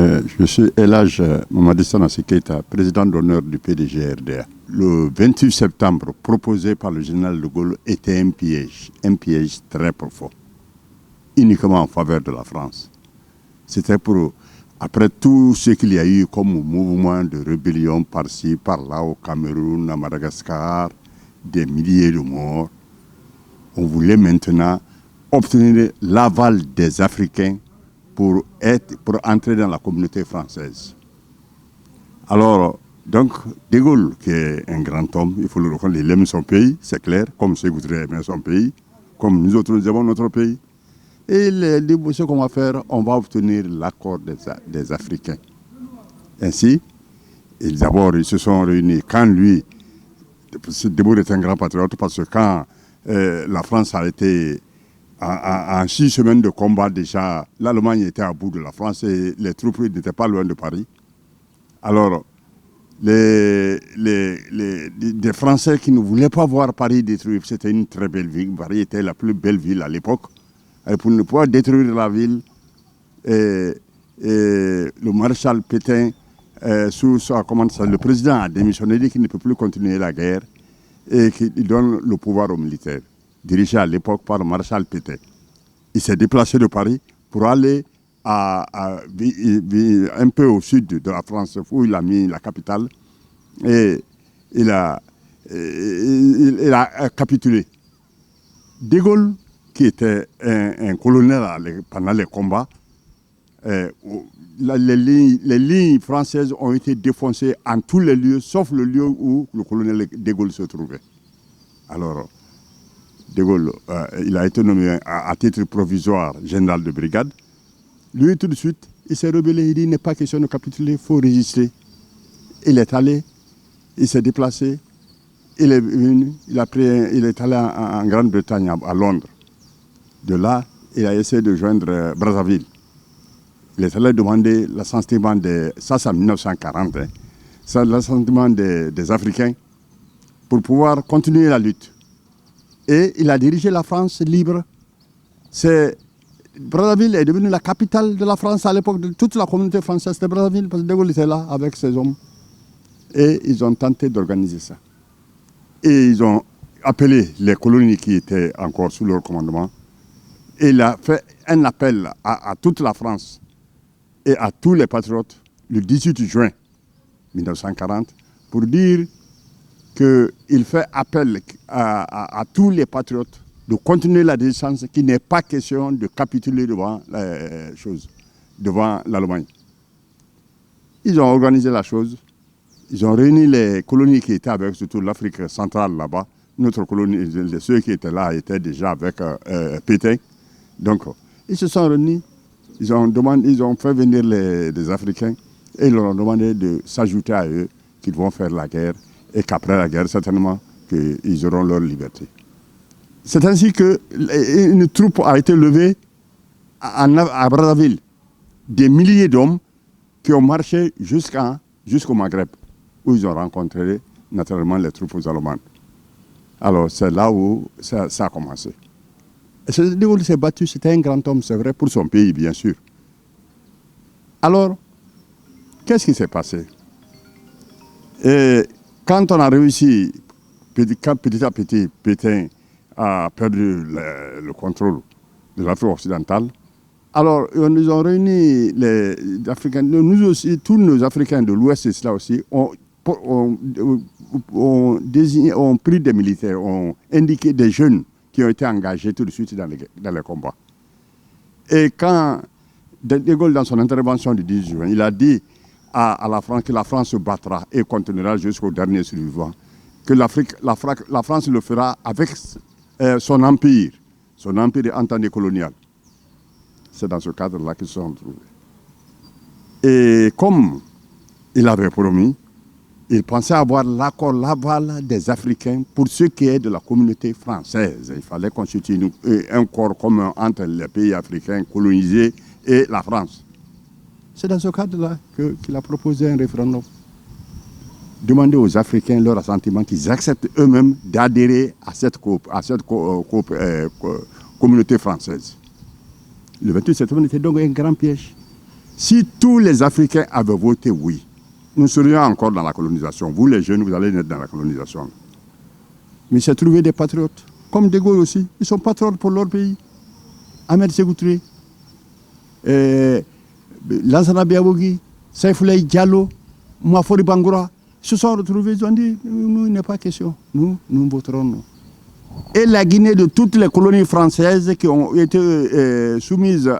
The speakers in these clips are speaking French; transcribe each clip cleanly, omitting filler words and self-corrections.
Je suis Elhadj Mamadi Sanusi Keita, président d'honneur du PDG-RDA. Le 28 septembre, proposé par le général de Gaulle, était un piège très profond, uniquement en faveur de la France. C'était pour, après tout ce qu'il y a eu comme mouvement de rébellion par-ci, par-là, au Cameroun, à Madagascar, des milliers de morts, on voulait maintenant obtenir l'aval des Africains pour entrer dans la communauté française. Alors, donc, De Gaulle, qui est un grand homme, il faut le reconnaître, il aime son pays, c'est clair, comme ceux voudraient aimer son pays, comme nous autres, nous aimons notre pays. Et il dit, ce qu'on va faire, on va obtenir l'accord des Africains. Ainsi, d'abord, ils se sont réunis. Quand lui, De Gaulle est un grand patriote, parce que quand la France a été en 6 semaines de combat déjà, l'Allemagne était à bout de la France et les troupes n'étaient pas loin de Paris. Alors, des Français qui ne voulaient pas voir Paris détruit, c'était une très belle ville. Paris était la plus belle ville à l'époque. Et pour ne pas détruire la ville, le maréchal Pétain, le président a démissionné, dit qu'il ne peut plus continuer la guerre et qu'il donne le pouvoir aux militaires, dirigé à l'époque par le maréchal Pétain. Il s'est déplacé de Paris pour aller un peu au sud de la France, où il a mis la capitale, et il a capitulé. De Gaulle, qui était un colonel pendant les combats, les lignes françaises ont été défoncées en tous les lieux, sauf le lieu où le colonel De Gaulle se trouvait. Alors, De Gaulle, il a été nommé à titre provisoire général de brigade. Lui, tout de suite, il s'est rebellé. Il dit, il n'est pas question de capituler, il faut résister. Il est allé, il s'est déplacé, il est venu, il est allé en Grande-Bretagne, à Londres. De là, il a essayé de joindre Brazzaville. Il est allé demander l'assentiment ça c'est en 1940, l'assentiment des Africains pour pouvoir continuer la lutte. Et il a dirigé la France libre. Brazzaville est devenue la capitale de la France à l'époque. De toute la communauté française, c'était Brazzaville, parce que De Gaulle était là avec ses hommes. Et ils ont tenté d'organiser ça. Et ils ont appelé les colonies qui étaient encore sous leur commandement. Et il a fait un appel à toute la France et à tous les patriotes le 18 juin 1940 pour dire qu'il fait appel à tous les patriotes de continuer la résistance, qu'il n'est pas question de capituler devant l'Allemagne. Ils ont organisé la chose, ils ont réuni les colonies qui étaient avec, surtout l'Afrique centrale là-bas. Notre colonie, ceux qui étaient là étaient déjà avec Pétain. Donc, ils se sont réunis, ils ont fait venir les Africains et ils leur ont demandé de s'ajouter à eux, qu'ils vont faire la guerre et qu'après la guerre, certainement, qu'ils auront leur liberté. C'est ainsi qu'une troupe a été levée à Brazzaville. Des milliers d'hommes qui ont marché jusqu'au Maghreb, où ils ont rencontré naturellement les troupes allemandes. Alors, c'est là où ça a commencé. De Gaulle s'est battu, c'était un grand homme, c'est vrai, pour son pays, bien sûr. Alors, qu'est-ce qui s'est passé? Et quand on a réussi, petit à petit, Pétain a perdu le contrôle de l'Afrique occidentale. Alors, nous ont réuni les Africains, nous aussi, tous nos Africains de l'Ouest et cela aussi, ont pris des militaires, ont indiqué des jeunes qui ont été engagés tout de suite dans les combats. Et quand De Gaulle, dans son intervention du 10 juin, il a dit à la France que la France se battra et continuera jusqu'au dernier survivant, que la France le fera avec son empire entendu colonial. C'est dans ce cadre-là qu'ils se sont trouvés. Et comme il avait promis, il pensait avoir l'aval des Africains pour ce qui est de la communauté française. Il fallait constituer un corps commun entre les pays africains colonisés et la France. C'est dans ce cadre-là qu'il a proposé un référendum. Demander aux Africains leur assentiment, qu'ils acceptent eux-mêmes d'adhérer à cette communauté française. Le 28 septembre était donc un grand piège. Si tous les Africains avaient voté oui, nous serions encore dans la colonisation. Vous, les jeunes, vous allez naître dans la colonisation. Mais c'est trouvé des patriotes, comme De Gaulle aussi. Ils sont patriotes pour leur pays. Ahmed Sékou Touré, Lansana Biabougui, Saïfoulaye Diallo, Mafori Bangoura, se sont retrouvés, ils ont dit, nous, il n'est pas question. Nous voterons non. Et la Guinée de toutes les colonies françaises qui ont été soumises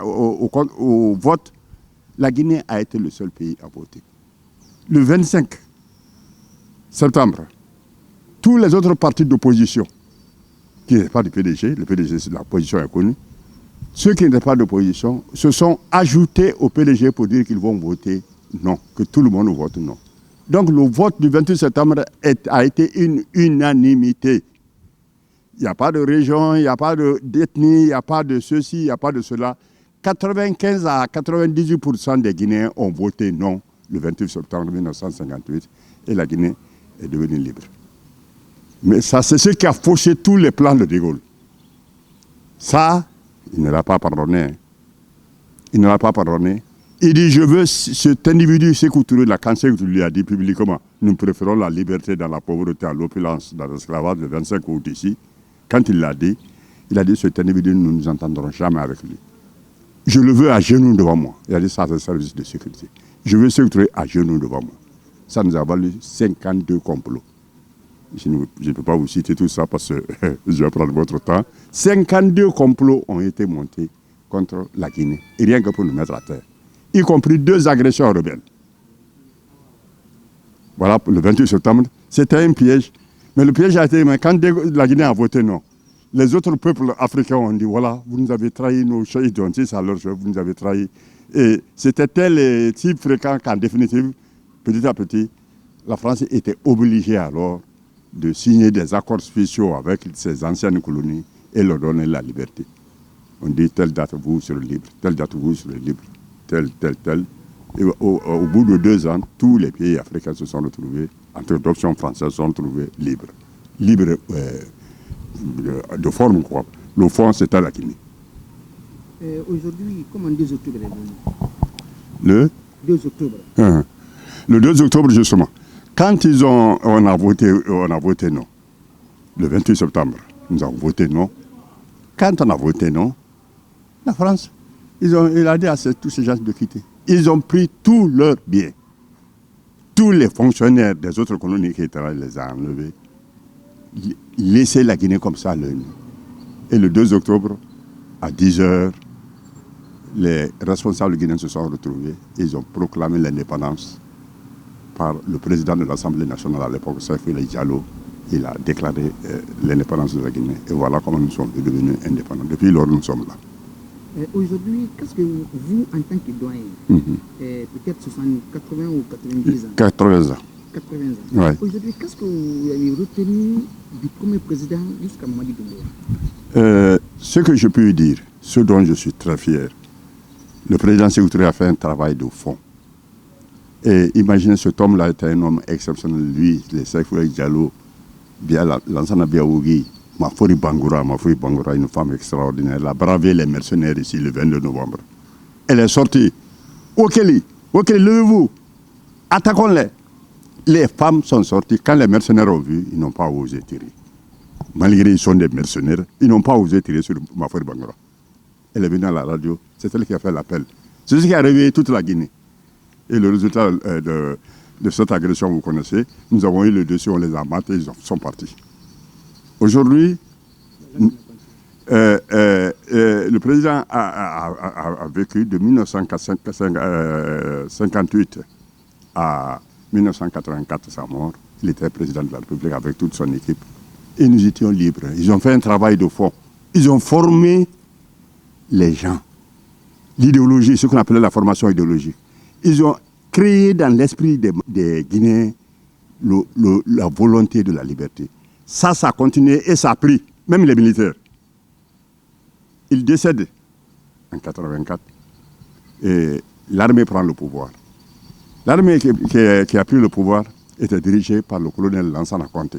au vote, la Guinée a été le seul pays à voter. Le 25 septembre, tous les autres partis d'opposition, qui n'étaient pas du PDG, le PDG, la position est connue, ceux qui n'étaient pas d'opposition se sont ajoutés au PDG pour dire qu'ils vont voter non, que tout le monde vote non. Donc le vote du 28 septembre a été une unanimité. Il n'y a pas de région, il n'y a pas d'ethnie, il n'y a pas de ceci, il n'y a pas de cela. 95 à 98% des Guinéens ont voté non le 28 septembre 1958 et la Guinée est devenue libre. Mais ça, c'est ce qui a fauché tous les plans de De Gaulle. Ça, il ne l'a pas pardonné. Il ne l'a pas pardonné. Il dit, je veux cet individu, Sékou Touré, la quand Sékou Touré lui a dit publiquement, nous préférons la liberté dans la pauvreté, à l'opulence, dans l'esclavage de 25 août ici. Quand il l'a dit, cet individu, nous ne nous entendrons jamais avec lui. Je le veux à genoux devant moi. Il a dit ça, c'est le service de sécurité. Je veux Sékou Touré à genoux devant moi. Ça nous a valu 52 complots. Je ne peux pas vous citer tout ça parce que je vais prendre votre temps. 52 complots ont été montés contre la Guinée, et rien que pour nous mettre à terre, y compris 2 agressions rebelles. Voilà, le 28 septembre, c'était un piège. Mais le piège a été, quand la Guinée a voté non, les autres peuples africains ont dit, voilà, vous nous avez trahi, nos chefs, ils ont dit ça à leur chef, vous nous avez trahi. Et c'était tel et si fréquent qu'en définitive, petit à petit, la France était obligée alors de signer des accords spéciaux avec ses anciennes colonies et leur donner la liberté. On dit, telle date, vous serez libre, telle date, vous serez libre, tel. Et au bout de 2 ans, tous les pays africains se sont retrouvés, entre d'options françaises, se sont retrouvés libres. Libres de forme, quoi. Le fond, c'était la Guinée. Aujourd'hui, comment 2 octobre est venu? Le 2 octobre. Le 2 octobre, justement. Quand on a voté non, le 28 septembre, nous avons voté non. Quand on a voté non, la France, il a dit à tous ces gens de quitter. Ils ont pris tous leurs biens. Tous les fonctionnaires des autres colonies qui étaient là, ils les ont enlevés. Laissé la Guinée comme ça l'œil. Et le 2 octobre, à 10h, les responsables guinéens se sont retrouvés. Ils ont proclamé l'indépendance par le président de l'Assemblée nationale à l'époque, Saïfoulaye Diallo. Il a déclaré l'indépendance de la Guinée. Et voilà comment nous sommes devenus indépendants. Depuis lors, nous sommes là. Aujourd'hui, qu'est-ce que vous, en tant que doyen, peut-être 80 ou 90 ans 80 ans. 80 ans. Ouais. Aujourd'hui, qu'est-ce que vous avez retenu du premier président jusqu'à Mamadi Doumbouya? Ce que je peux dire, ce dont je suis très fier, le président Sékou Touré a fait un travail de fond. Et imaginez, cet homme-là était un homme exceptionnel. Lui, les Saïfoulaye Diallo, Lansana Biabougui, Mafori Bangoura, une femme extraordinaire. Elle a bravé les mercenaires ici le 22 novembre. Elle est sortie. Okeli, levez-vous. Attaquons-les. Les femmes sont sorties. Quand les mercenaires ont vu, ils n'ont pas osé tirer. Malgré qu'ils sont des mercenaires, ils n'ont pas osé tirer sur Mafori Bangoura. Elle est venue à la radio. C'est elle qui a fait l'appel. C'est ce qui a réveillé toute la Guinée. Et le résultat de cette agression, vous connaissez, nous avons eu le dossier, on les a matés, ils sont partis. Aujourd'hui, le président a vécu de 1958 à 1984, sa mort. Il était président de la République avec toute son équipe. Et nous étions libres. Ils ont fait un travail de fond. Ils ont formé les gens. L'idéologie, ce qu'on appelait la formation idéologique. Ils ont créé dans l'esprit des Guinéens la volonté de la liberté. Ça a continué et ça a pris, même les militaires. Ils décèdent en 1984 et l'armée prend le pouvoir. L'armée qui a pris le pouvoir était dirigée par le colonel Lansana Conté.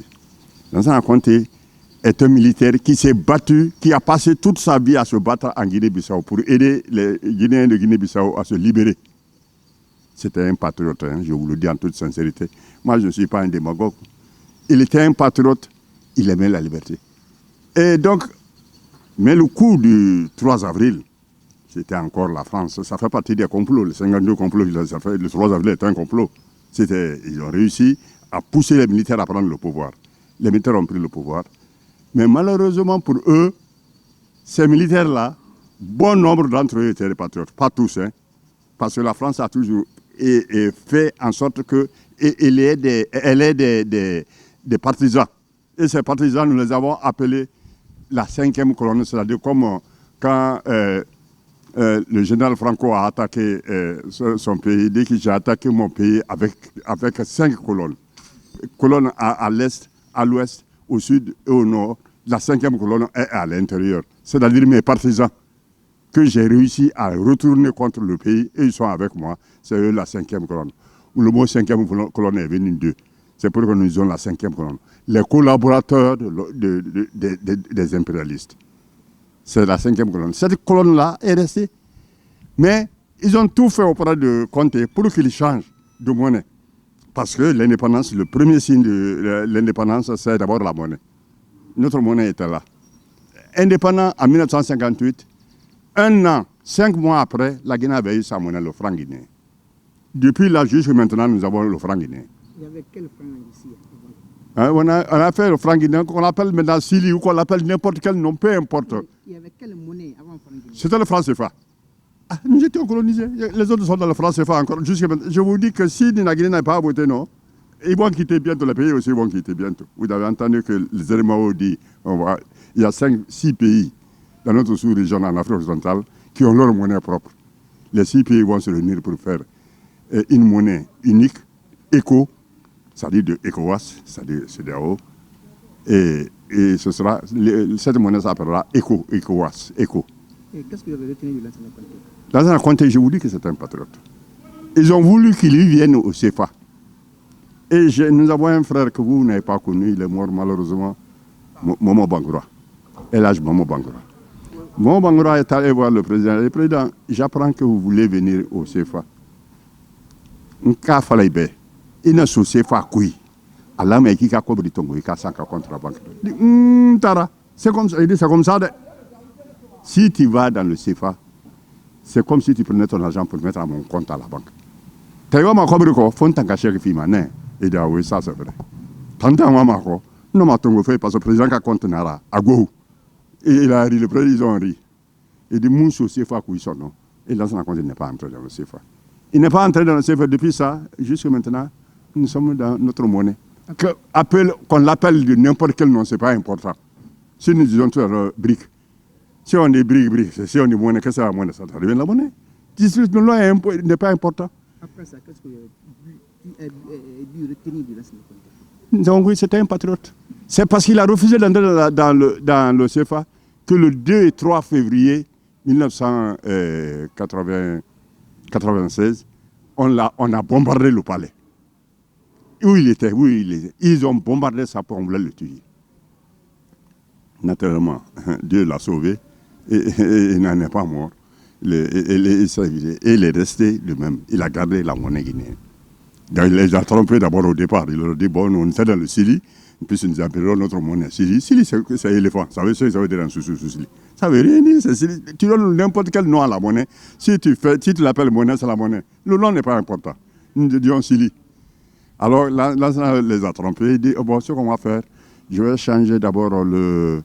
Lansana Conté est un militaire qui s'est battu, qui a passé toute sa vie à se battre en Guinée-Bissau pour aider les Guinéens de Guinée-Bissau à se libérer. C'était un patriote, hein, je vous le dis en toute sincérité. Moi, je ne suis pas un démagogue. Il était un patriote, il aimait la liberté. Et donc, mais le coup du 3 avril, c'était encore la France. Ça fait partie des complots. Le 52 complots, le 3 avril est un complot. Ils ont réussi à pousser les militaires à prendre le pouvoir. Les militaires ont pris le pouvoir. Mais malheureusement pour eux, ces militaires-là, bon nombre d'entre eux étaient des patriotes. Pas tous, hein. Parce que la France a toujours fait en sorte qu'elle ait des partisans. Et ces partisans, nous les avons appelés la 5e colonne, c'est-à-dire comme quand le général Franco a attaqué son pays, dès que j'ai attaqué mon pays avec 5 colonnes. Colonne à l'est, à l'ouest, au sud et au nord. La 5e colonne est à l'intérieur. C'est-à-dire mes partisans que j'ai réussi à retourner contre le pays et ils sont avec moi. C'est eux la 5e colonne. Le mot 5e colonne est venu d'eux. C'est pour que nous ayons la 5e colonne. Les collaborateurs des impérialistes. C'est la 5e colonne. Cette colonne-là est restée. Mais ils ont tout fait auprès de Conté pour qu'il change de monnaie. Parce que l'indépendance, le premier signe de l'indépendance, c'est d'abord la monnaie. Notre monnaie était là. Indépendant en 1958, 1 an, 5 mois après, la Guinée avait eu sa monnaie, le franc guinéen. Depuis là jusqu'à maintenant, nous avons le franc guinéen. Il y avait quel franc ici? On a fait le franc guinéen qu'on appelle maintenant Sili ou qu'on appelle n'importe quel nom, peu importe. Il y avait quelle monnaie avant le franc guinéen? C'était le franc CFA. Ah, nous étions colonisés. Les autres sont dans le franc CFA encore. Jusqu'à maintenant. Je vous dis que si la Guinée n'a pas voté non, ils vont quitter bientôt le pays aussi, ils vont quitter bientôt. Vous avez entendu que les éléments dit il y a 6 pays dans notre sous-région en Afrique occidentale qui ont leur monnaie propre. Les 6 pays vont se réunir pour faire une monnaie unique, éco, c'est-à-dire de ECOWAS, c'est-à-dire CEDEAO, et cette monnaie s'appellera ECOWAS, ECO. Et qu'est-ce que vous avez retenu de Lansana Conté? Lansana Conté, je vous dis que c'est un patriote. Ils ont voulu qu'il lui vienne au CFA. Et nous avons un frère que vous n'avez pas connu, il est mort malheureusement, Momo Bangoura. Et là, Momo Bangoura. Momo Bangoura est allé voir le président. Le président, j'apprends que vous voulez venir au CFA. Nka Falaïbe, il n'a pas CFA qui. Allah m'a dit qu'il a cobré Tongo, il a 5 contre la banque. Tara, c'est comme ça, il dit c'est comme ça. Si tu vas dans le CFA, c'est comme si tu prenais ton argent pour le mettre à mon compte à la banque. Tu vas m'en combrer quoi? Faut t'en cacher que tu m'en es. Il dit, ah oui, ça c'est vrai. Tant que moi, non, ma tongo fait parce que le président qui a compte Nara, à Go. Et il a ri, le président, ils ont ri. Il dit, mon CFA, qui sont non. Et là, ça n'est pas entré dans le CFA. Il n'est pas entré dans le CFA depuis ça, jusqu'à maintenant, nous sommes dans notre monnaie. Qu'on l'appelle de n'importe quel nom, ce n'est pas important. Si nous disons tout briques, si on dit briques, si on dit monnaie, qu'est-ce que c'est la monnaie? Ça devient la monnaie. Le nom n'est pas important. Après ça, qu'est-ce que tu as dû retenir de Lansana Conté? Donc oui, c'était un patriote. C'est parce qu'il a refusé d'entrer dans le CFA que le 2 et 3 février 1996, on a bombardé le palais. Où il était. Ils ont bombardé ça pour on voulait le tuer. Naturellement, Dieu l'a sauvé et il n'en est pas mort. Il est resté le même. Il a gardé la monnaie guinéenne. Donc, il les a trompés d'abord au départ. Il leur a dit, bon, on était dans le Sili, puis nous appellerons notre monnaie Sili. Sili, c'est éléphant. Ça veut dire un sous-Sili. Ça veut rien dire, c'est Sili. Tu donnes n'importe quel nom à la monnaie. Si tu l'appelles monnaie, c'est la monnaie. Le nom n'est pas important. Nous disons Sili. Alors, là, ça les a trompés. Il dit, oh, bon, ce qu'on va faire, je vais changer d'abord le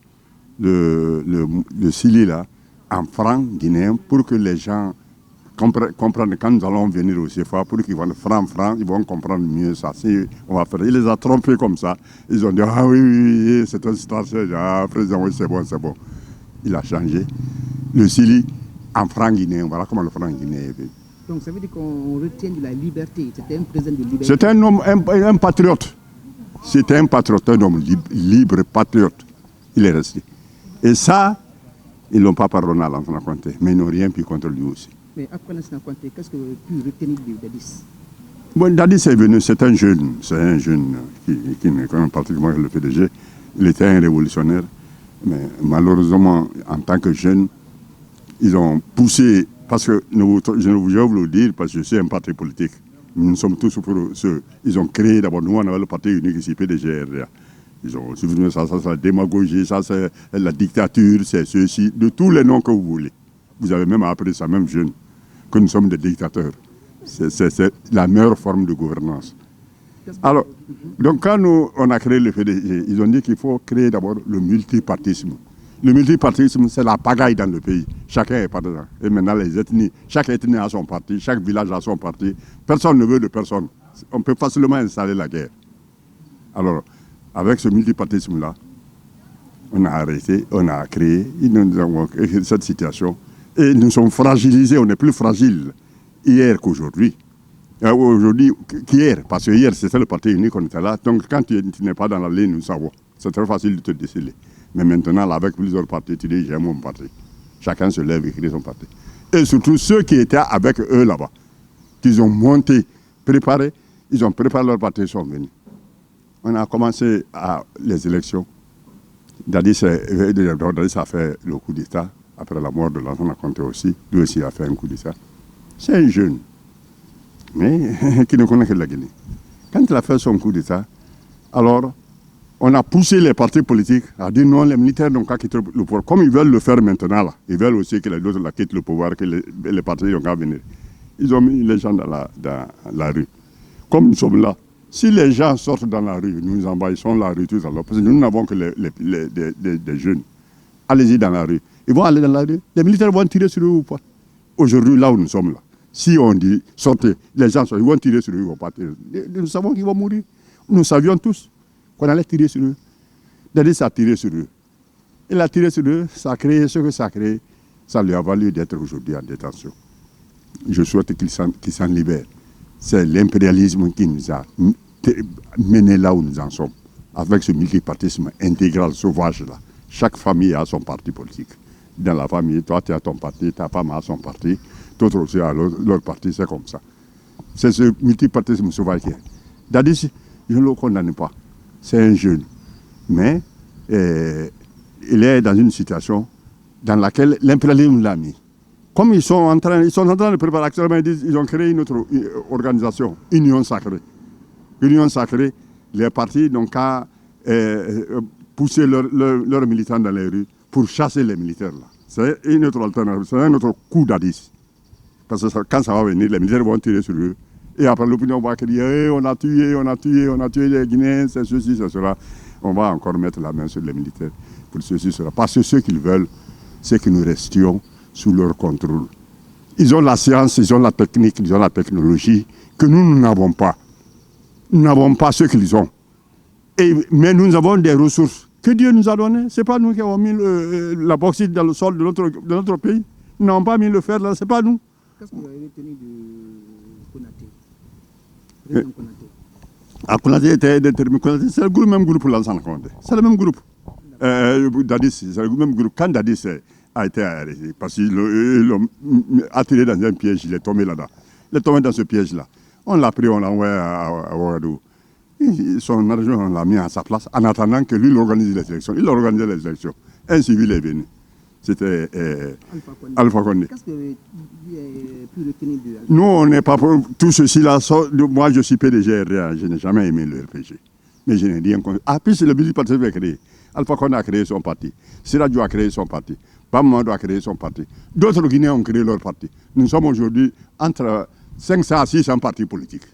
Sili, là, en franc guinéen, pour que les gens comprendre quand nous allons venir au CFA pour qu'ils vont franc, ils vont comprendre mieux ça. Si on va faire. Il les a trompés comme ça. Ils ont dit, ah oui, c'est un stratège. Ah, président, oui, c'est bon. Il a changé. Le Sili en franc guinéen. Voilà comment le franc guinéen est fait. Donc ça veut dire qu'on retient de la liberté. C'était un président de liberté. C'était un homme, un patriote. C'était un patriote, un homme libre, patriote. Il est resté. Et ça, ils ne l'ont pas pardonné à Lansana Conté. Mais ils n'ont rien pu contre lui aussi. Mais après Lansana Conté, qu'est-ce que vous avez pu retenir de Dadis? Bon, Dadis est venu, c'est un jeune qui ne connaît pas particulièrement le PDG. Il était un révolutionnaire, mais malheureusement, en tant que jeune, ils ont poussé, parce que je vais vous le dire, parce que je suis un parti politique. Nous sommes tous pour ceux. Ils ont créé d'abord, nous on avait le parti unique ici, PDG-RDA. Ils ont souvenu ça, c'est la démagogie, ça c'est la dictature, c'est ceci, de tous les noms que vous voulez. Vous avez même appris ça, même jeune, que nous sommes des dictateurs. C'est la meilleure forme de gouvernance. Alors, donc quand on a créé le PDG, ils ont dit qu'il faut créer d'abord le multipartisme. Le multipartisme, c'est la pagaille dans le pays. Chacun est partisan. Et maintenant, les ethnies, chaque ethnie a son parti, chaque village a son parti. Personne ne veut de personne. On peut facilement installer la guerre. Alors, avec ce multipartisme-là, on a arrêté, on a créé, nous avons créé cette situation. Et nous sommes fragilisés, on est plus fragile hier qu'aujourd'hui. Aujourd'hui, qu'hier, parce que hier, c'était le parti unique, on était là. Donc, quand tu n'es pas dans la ligne, nous savons. C'est très facile de te déceler. Mais maintenant, là, avec plusieurs partis, tu dis, j'ai mon parti. Chacun se lève et crée son parti. Et surtout, ceux qui étaient avec eux là-bas, qu'ils ont monté, préparé, ils ont préparé leur parti, ils sont venus. On a commencé les élections. Dadis a fait le coup d'État. Après la mort de l'enfant, Conté aussi. Lui aussi a fait un coup d'État. C'est un jeune, mais qui ne connaît que la Guinée. Quand il a fait son coup d'État, alors, on a poussé les partis politiques à dire non, les militaires n'ont qu'à quitter le pouvoir. Comme ils veulent le faire maintenant, là, ils veulent aussi que les autres quittent le pouvoir, que les partis n'ont qu'à venir. Ils ont mis les gens dans la rue. Comme nous sommes là, si les gens sortent dans la rue, nous envahissons la rue tout à l'heure, parce que nous n'avons que des jeunes. Allez-y dans la rue. Ils vont aller dans la rue. Les militaires vont tirer sur eux ou pas. Aujourd'hui, là où nous sommes là, si on dit sortez, les gens sortent, ils vont tirer sur eux, ils vont pas tirer. Nous savons qu'ils vont mourir. Nous savions tous qu'on allait tirer sur eux. Dadis a tiré sur eux. Il a tiré sur eux, ça a créé ce que ça a créé. Ça lui a valu d'être aujourd'hui en détention. Je souhaite qu'il s'en libère. C'est l'impérialisme qui nous a menés là où nous en sommes. Avec ce multipartisme intégral, sauvage là. Chaque famille a son parti politique. Dans la famille, toi tu as ton parti, ta femme a son parti, d'autres aussi ont leur parti, c'est comme ça. C'est ce multipartisme sauvage qui est. Dadis, je ne le condamne pas. C'est un jeune. Mais il est dans une situation dans laquelle l'impérialisme l'a mis. Comme ils sont en train de préparer actuellement, ils ont créé une autre organisation, Union Sacrée. Union Sacrée, les partis n'ont qu'à pousser leurs militants dans les rues pour chasser les militaires là. C'est une autre alternative, c'est un autre coup d'Addis. Parce que quand ça va venir, les militaires vont tirer sur eux. Et après l'opinion va crier, hey, on a tué les Guinéens, c'est ceci, c'est cela. On va encore mettre la main sur les militaires pour ceci, cela. Parce que ce qu'ils veulent, c'est que nous restions sous leur contrôle. Ils ont la science, ils ont la technique, ils ont la technologie que nous n'avons pas. Nous n'avons pas ce qu'ils ont. Mais nous avons des ressources que Dieu nous a données. Ce n'est pas nous qui avons mis la bauxite dans le sol de notre pays. Nous n'avons pas mis le fer là, ce n'est pas nous. Qu'est-ce que vous avez retenu de Konaté? Président Konaté. Konaté était déterminé. C'est le même groupe pour l'ensemble. C'est le même groupe. Dadis, c'est le même groupe. Quand Dadis a été arrêté, parce qu'il l'a attiré dans un piège, il est tombé là-dedans. Il est tombé dans ce piège-là. On l'a pris, on l'a envoyé à Ouagadougou. Son argent, on l'a mis à sa place en attendant que lui, il organise les élections. Il a organisé les élections. Un civil est venu. C'était Alpha Condé. Qu'est-ce que vous avez pu retenir de Alpha? Nous, on n'est pas pour tout ceci là. Moi, je suis PDG RDA. Je n'ai jamais aimé le RPG. Mais je n'ai rien contre. Ah, puis c'est le multipartisme qui a créé. Alpha Condé a créé son parti. Siradio a créé son parti. Bamado a créé son parti. D'autres Guinéens ont créé leur parti. Nous sommes aujourd'hui entre 500 à 600 partis politiques.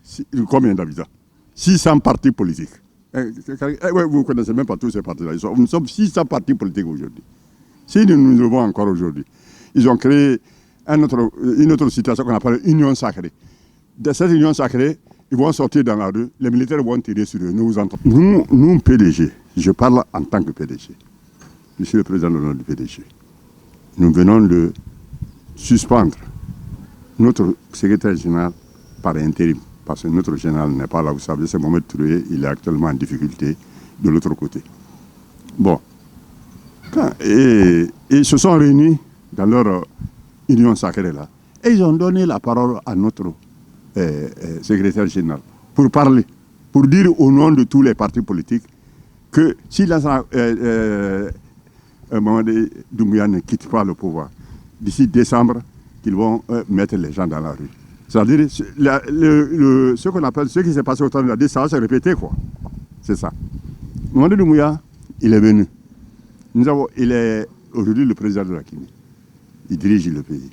Combien d'habitants? 600 partis politiques. Vous ne connaissez même pas tous ces partis-là. Nous sommes 600 partis politiques aujourd'hui. Si nous nous levons encore aujourd'hui, ils ont créé une autre situation qu'on appelle Union Sacrée. De cette Union Sacrée, ils vont sortir dans la rue, les militaires vont tirer sur eux. Nous, PDG, je parle en tant que PDG. Je suis le président d'honneur du PDG. Nous venons de suspendre notre secrétaire général par intérim. Parce que notre général n'est pas là, vous savez, c'est Mohamed Touré, il est actuellement en difficulté de l'autre côté. Bon. Et ils se sont réunis dans leur union sacrée là. Et ils ont donné la parole à notre secrétaire général pour parler, pour dire au nom de tous les partis politiques que si Mamadi Doumbouya ne quitte pas le pouvoir, d'ici décembre, qu'ils vont mettre les gens dans la rue. C'est-à-dire, ce qu'on appelle, ce qui s'est passé au temps de la ça va se répéter, quoi. C'est ça. Mamadi Doumbouya, il est venu. Il est aujourd'hui le président de la Guinée. Il dirige le pays.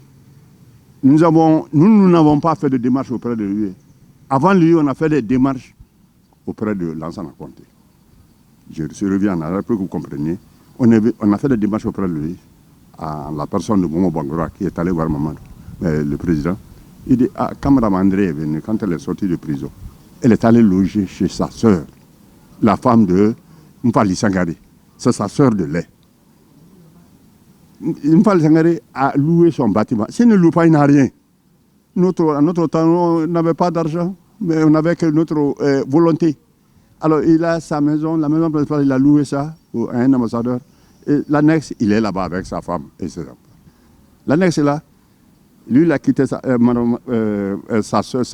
Nous n'avons pas fait de démarches auprès de lui. Avant lui, on a fait des démarches auprès de Lansana Conté. Je reviens en arrière pour que vous compreniez. On a fait des démarches auprès de lui, à la personne de Momo Bangura qui est allé voir Mamadou, le président. Il dit, quand Mme André est venue, quand elle est sortie de prison, elle est allée loger chez sa sœur, la femme de Mpali Sangare. C'est sa sœur de lait. Mpali Sangare a loué son bâtiment. S'il ne loue pas, il n'a rien. À notre temps, on n'avait pas d'argent, mais on n'avait que notre volonté. Alors, il a sa maison, la maison principale, il a loué ça à un ambassadeur. Et l'annexe, il est là-bas avec sa femme et ses enfants. L'annexe est là. Lui, il a quitté sa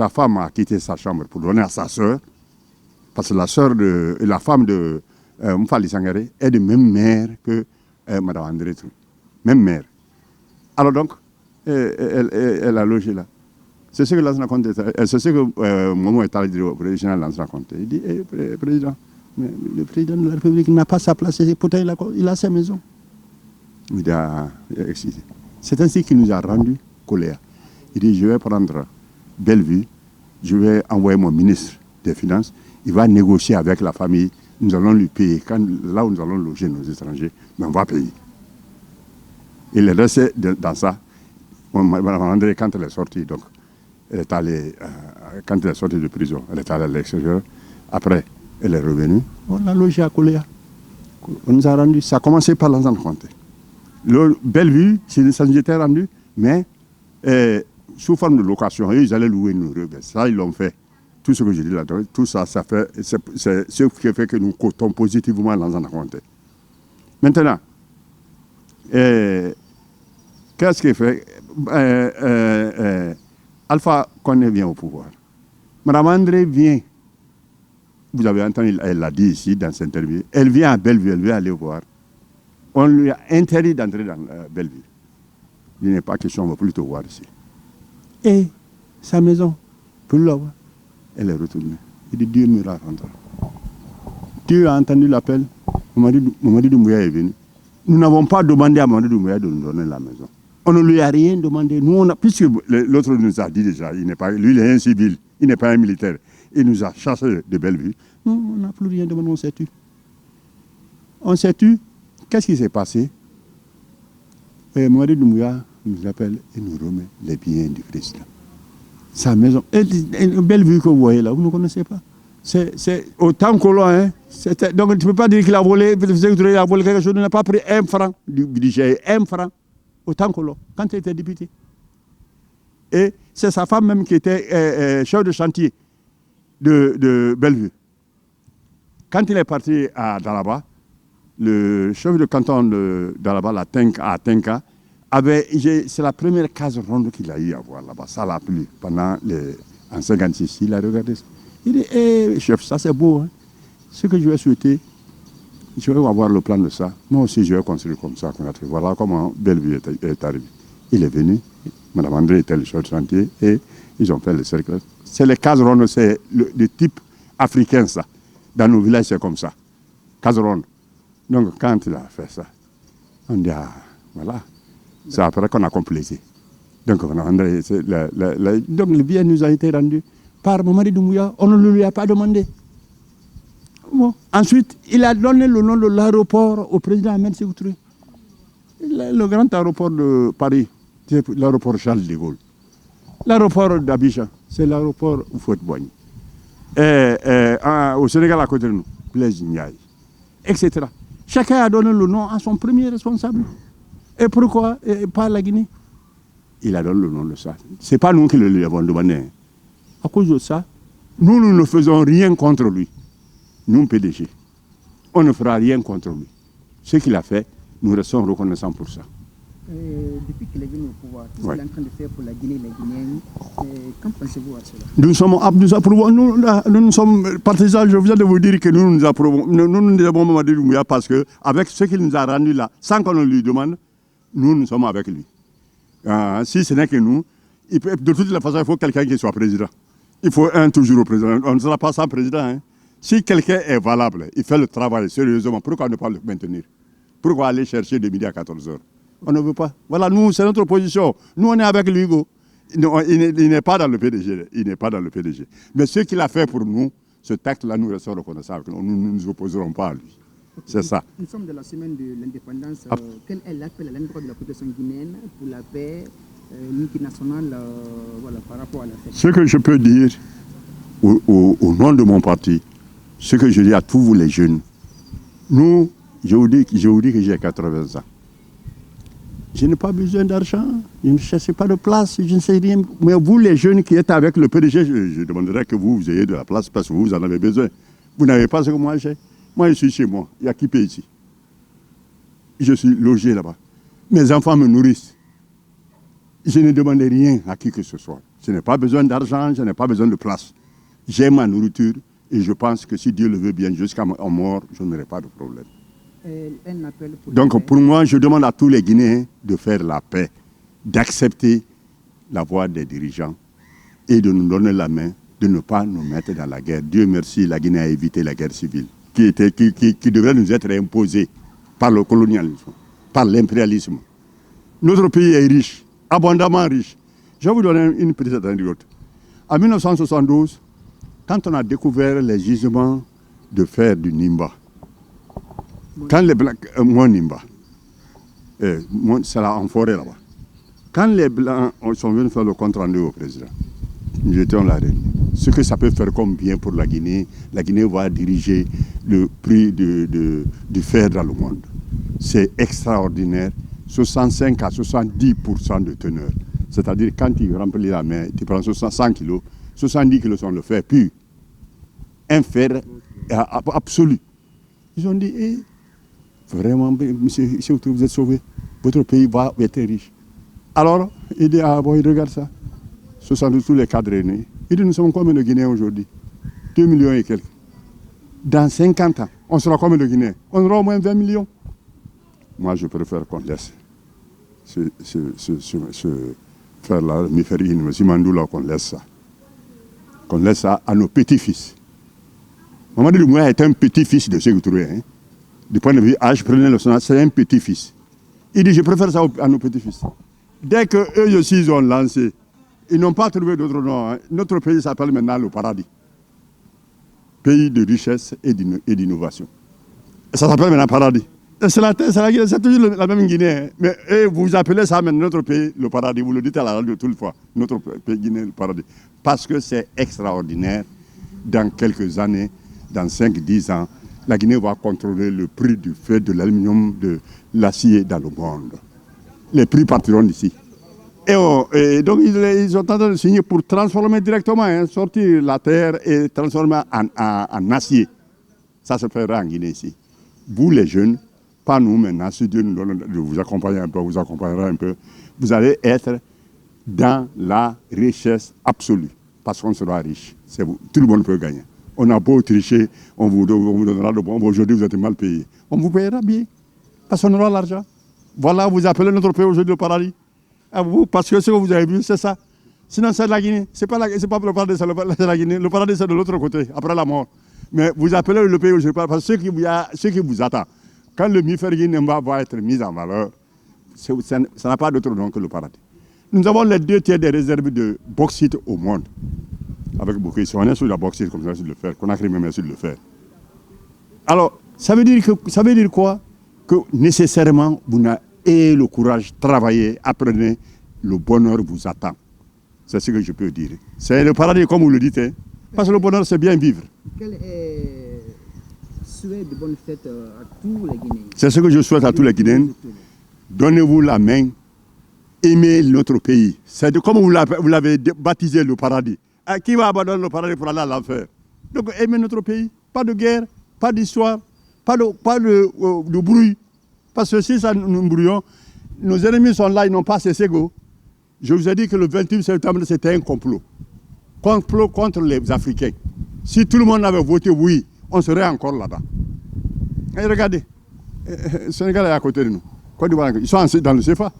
femme a quitté sa chambre pour donner à sa sœur. Parce que la femme de Mpali Sangare est de même mère que Mme André. Même mère. Alors donc, elle a logé là. C'est ce que Lansana Conté, c'est ce que Momo est allé dire au président Lansana Conté. Il dit, président, mais le président de la République n'a pas sa place, pourtant il a sa maison. Il a excusé. C'est ainsi qu'il nous a rendu colère. Il dit, je vais prendre Bellevue, je vais envoyer mon ministre des Finances, il va négocier avec la famille, nous allons lui payer. Là où nous allons loger nos étrangers, mais on va payer. Il est resté dans ça. Mme André, quand elle est sortie, donc, elle est allée, quand elle est sortie de prison, elle est allée à l'extérieur. Après, elle est revenue. On l'a logée à Koléa. On nous a rendu. Ça a commencé par Lansana Conté. Bellevue, ça nous était rendu, mais sous forme de location. Ils allaient louer nos rebelles. Ça, ils l'ont fait. Tout ce que je dis là, tout ça, c'est ce qui fait que nous cotons positivement Lansana Conté. Maintenant, qu'est-ce qu'il fait Alpha Condé vient au pouvoir. Mme André vient. Vous avez entendu, elle l'a dit ici dans cette interview. Elle vient à Bellevue, elle veut aller voir. On lui a interdit d'entrer dans Bellevue. Il n'est pas question, on va plutôt voir ici. Et sa maison, pour la voir, elle est retournée. Il dit, Dieu me la rendra. Dieu a entendu l'appel. Mamadi Doumbouya est venu. Nous n'avons pas demandé à Mamadi Doumbouya de nous donner la maison. On ne lui a rien demandé. Nous, puisque l'autre nous a dit déjà, lui, il est un civil, il n'est pas un militaire. Il nous a chassés de Bellevue. Nous, on n'a plus rien demandé, on s'est tu. On s'est tu. Qu'est-ce qui s'est passé? Mamadi Doumbouya nous appelle et nous remet les biens du président. Sa maison. Et Bellevue que vous voyez là, vous ne connaissez pas. C'est autant colon, hein. Donc tu ne peux pas dire qu'il a volé, il a volé quelque chose, il n'a pas pris un franc du budget, un franc. Autant colon, quand il était député. Et c'est sa femme même qui était chef de chantier de Bellevue. Quand il est parti à Dalaba, le chef de canton de Dalaba, à Tenka, c'est la première case ronde qu'il a eu à voir là-bas. Ça l'a plu pendant en 1956. Il a regardé ça. Il dit, chef, ça c'est beau. Hein. Ce que je vais souhaiter, je vais avoir le plan de ça. Moi aussi, je vais construire comme ça. Voilà comment Bellevue est arrivé. Il est venu, Mme André était le chef de chantier, et ils ont fait le cercle. C'est les cases rondes, c'est le type africain, ça. Dans nos villages, c'est comme ça. Cases rondes. Donc, quand il a fait ça, on dit, voilà. C'est après qu'on a complété. Donc, Mme André, donc le bien nous a été rendu par Mamadi Doumbouya, on ne lui a pas demandé. Bon. Ensuite, il a donné le nom de l'aéroport au président Ahmed Sékou Touré. Le grand aéroport de Paris, c'est l'aéroport Charles de Gaulle. L'aéroport d'Abidjan, c'est l'aéroport Houphouët-Boigny. Au Sénégal, à côté de nous, Blaise Ndiaye, etc. Chacun a donné le nom à son premier responsable. Et pourquoi pas la Guinée? Il a donné le nom de ça. Ce n'est pas nous qui lui avons demandé. À cause de ça, nous ne faisons rien contre lui. Nous, PDG, on ne fera rien contre lui. Ce qu'il a fait, nous restons reconnaissants pour ça. Depuis qu'il est venu au pouvoir, tout ce qu'il est en train de faire pour la Guinée et les Guinéens, qu'en pensez-vous à cela? Nous approuvons, nous sommes partisans, je viens de vous dire que nous approuvons, nous avons Mamadi Doumbouya parce que avec ce qu'il nous a rendu là, sans qu'on lui demande, nous sommes avec lui. Si ce n'est que nous, de toute façon, il faut quelqu'un qui soit président. Il faut toujours au président. On ne sera pas sans président. Hein. Si quelqu'un est valable, il fait le travail sérieusement, pourquoi ne pas le maintenir? Pourquoi aller chercher de midi à 14h? On ne veut pas. Voilà, nous, c'est notre position. Nous, on est avec lui. Il n'est pas dans le PDG. Il n'est pas dans le PDG. Mais ce qu'il a fait pour nous, ce texte-là, nous restons reconnaissants. Nous ne nous opposerons pas à lui. C'est ça. Nous sommes de la semaine de l'indépendance. Quel est l'appel à l'endroit de la population guinéenne pour la paix, l'unité nationale, voilà, par rapport à la fête? Ce que je peux dire au nom de mon parti, ce que je dis à tous vous les jeunes, nous, je vous dis que j'ai 80 ans. Je n'ai pas besoin d'argent, je ne cherche pas de place, je ne sais rien. Mais vous, les jeunes qui êtes avec le PDG, je demanderais que vous ayez de la place parce que vous en avez besoin. Vous n'avez pas ce que moi j'ai. Moi, je suis chez moi. Il y a qui paye ici? Je suis logé là-bas. Mes enfants me nourrissent. Je ne demande rien à qui que ce soit. Je n'ai pas besoin d'argent, je n'ai pas besoin de place. J'ai ma nourriture et je pense que si Dieu le veut bien, jusqu'à ma mort, je n'aurai pas de problème. Donc pour moi, je demande à tous les Guinéens de faire la paix, d'accepter la voix des dirigeants et de nous donner la main, de ne pas nous mettre dans la guerre. Dieu merci, la Guinée a évité la guerre civile qui devrait nous être imposée par le colonialisme, par l'impérialisme. Notre pays est riche, abondamment riche. Je vais vous donner une petite anecdote. En 1972, quand on a découvert les gisements de fer du Nimba, quand les Blancs, Nimba, c'est là en forêt là-bas. Quand les Blancs sont venus faire le compte rendu au président, nous étions là. Ce que ça peut faire comme bien pour la Guinée va diriger le prix du fer dans le monde. C'est extraordinaire, 65 à 70% de teneur. C'est-à-dire quand tu remplis la main, tu prends 100 kilos, 70 kilos sont le fer pur. Un fer absolu. Ils ont dit, vraiment, monsieur, vous êtes sauvé. Votre pays va être riche. Alors, il dit, il regarde ça. 72 tous les cadres nés. Il dit, nous sommes combien de Guinéens aujourd'hui? 2 millions et quelques. Dans 50 ans, on sera combien de Guinéens? On aura au moins 20 millions. Moi, je préfère qu'on laisse ce faire-là, Miferine, Simandoula, qu'on laisse ça. Qu'on laisse ça à nos petits-fils. Mamadi Doumbouya est un petit-fils de Sékou Touré. Hein. Du point de vue âge, prenez le son, c'est un petit-fils. Il dit, je préfère ça à nos petits-fils. Dès qu'eux aussi, ils ont lancé, ils n'ont pas trouvé d'autre nom. Hein. Notre pays s'appelle maintenant le paradis. Pays de richesse et d'innovation. Ça s'appelle maintenant paradis. C'est toujours la même Guinée. Hein. Mais vous appelez ça maintenant notre pays le paradis. Vous le dites à la radio toute fois. Notre pays Guinée le paradis. Parce que c'est extraordinaire. Dans quelques années, dans 5-10 ans, la Guinée va contrôler le prix du fer, de l'aluminium, de l'acier dans le monde. Les prix partiront d'ici. Et donc, ils sont en train de signer pour transformer directement, hein, sortir la terre et transformer en acier. Ça se fera en Guinée ici. Vous, les jeunes, pas nous maintenant, si Dieu nous donne de vous accompagner un peu, vous accompagnera un peu, vous allez être dans la richesse absolue. Parce qu'on sera riche. C'est vous. Tout le monde peut gagner. On a beau tricher, on vous donnera le bon. Aujourd'hui, vous êtes mal payé. On vous payera bien. Parce qu'on aura l'argent. Voilà, vous appelez notre pays aujourd'hui le paradis. À vous, parce que ce que vous avez vu, c'est ça. Sinon, c'est de la Guinée. C'est pas le paradis, c'est la Guinée. Le paradis, c'est de l'autre côté, après la mort. Mais vous appelez le pays aujourd'hui parce que ce qui vous attend. Quand le Mifergui Nemba va être mis en valeur, ça n'a pas d'autre nom que le paradis. Nous avons les 2 tiers des réserves de bauxite au monde. Avec beaucoup, si on est sur la bauxite comme ça, sur le fer, qu'on a créé même sur le fer. Alors, ça veut dire quoi? Que nécessairement, vous ayez le courage, travaillez, apprenez, le bonheur vous attend. C'est ce que je peux dire. C'est le paradis, comme vous le dites, hein? Parce que le bonheur, c'est bien vivre. Quel est souhait de bonne fête à tous les Guinéens? C'est ce que je souhaite à tous les Guinéens. Donnez-vous la main, aimez notre pays. C'est comme vous l'avez baptisé le paradis. À qui va abandonner le paradis pour aller à l'enfer? Donc aimez notre pays. Pas de guerre, pas d'histoire, pas de bruit. Parce que si ça nous brouillons, nos ennemis sont là, ils n'ont pas cessé. Je vous ai dit que le 28 septembre, c'était un complot. Complot contre les Africains. Si tout le monde avait voté oui, on serait encore là-bas. Et regardez, le Sénégal est à côté de nous. Ils sont dans le CFA.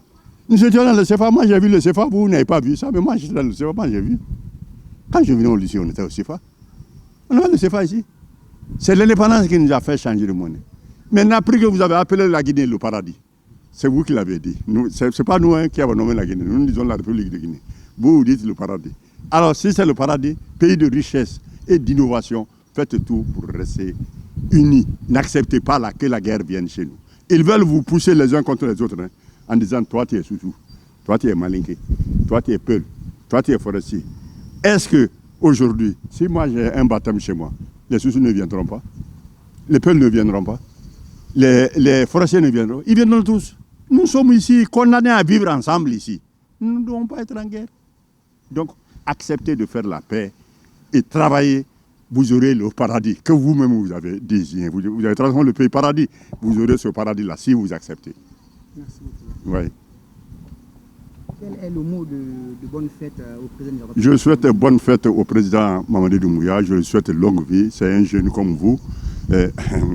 Nous étions dans le CFA, moi j'ai vu le CFA, vous n'avez pas vu ça, mais moi j'étais dans le CFA, moi j'ai vu. Quand je venais au lycée, on était au CFA. On avait le CFA ici. C'est l'indépendance qui nous a fait changer de monnaie. Maintenant, après que vous avez appelé la Guinée le paradis, c'est vous qui l'avez dit. Ce n'est pas nous qui avons nommé la Guinée, nous disons la République de Guinée. Vous dites le paradis. Alors si c'est le paradis, pays de richesse et d'innovation, faites tout pour rester unis. N'acceptez pas que la guerre vienne chez nous. Ils veulent vous pousser les uns contre les autres, hein, en disant toi tu es Soussou, toi tu es Malinké, toi tu es Peul, toi tu es Forestier. Est-ce que aujourd'hui, si moi j'ai un baptême chez moi, les Soussous ne viendront pas, les Peuls ne viendront pas, les Forestiers ne viendront, ils viendront tous. Nous sommes ici condamnés à vivre ensemble ici. Nous ne devons pas être en guerre. Donc, acceptez de faire la paix et travailler. Vous aurez le paradis que vous-même vous avez désigné. Vous avez transformé le pays paradis. Vous aurez ce paradis-là si vous acceptez. Merci beaucoup. Oui. Quel est le mot de bonne fête au président? Je souhaite bonne fête au président Mamadi Doumbouya. Je lui souhaite longue vie. C'est un jeune comme vous.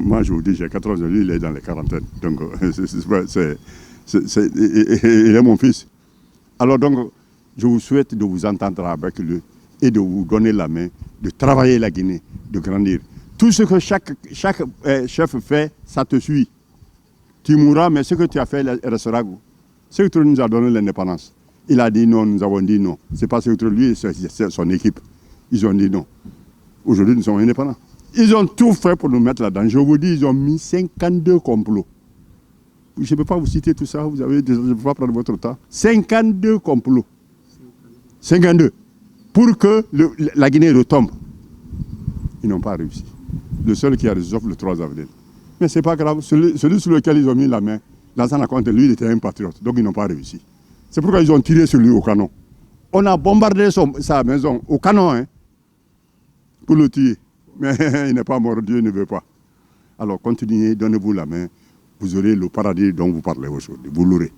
Moi, je vous dis, j'ai 14 ans, lui, il est dans les quarantaines. Donc, il est mon fils. Alors, donc, je vous souhaite de vous entendre avec lui et de vous donner la main, de travailler la Guinée, de grandir. Tout ce que chaque chef fait, ça te suit. Tu mourras, mais ce que tu as fait restera. Ce que nous a donné l'indépendance. Il a dit non, nous avons dit non. C'est pas ce que lui, c'est son équipe. Ils ont dit non. Aujourd'hui, nous sommes indépendants. Ils ont tout fait pour nous mettre là-dedans. Je vous dis, ils ont mis 52 complots. Je ne peux pas vous citer tout ça, je ne peux pas prendre votre temps. 52 complots. 52. Pour que la Guinée retombe. Ils n'ont pas réussi. Le seul qui a réussi, sauf le 3 avril. Mais ce n'est pas grave. Celui sur lequel ils ont mis la main, Lansana Conté, lui, il était un patriote. Donc ils n'ont pas réussi. C'est pourquoi ils ont tiré sur lui au canon. On a bombardé sa maison au canon, hein, pour le tuer. Mais il n'est pas mort, Dieu ne veut pas. Alors continuez, donnez-vous la main. Vous aurez le paradis dont vous parlez aujourd'hui. Vous l'aurez.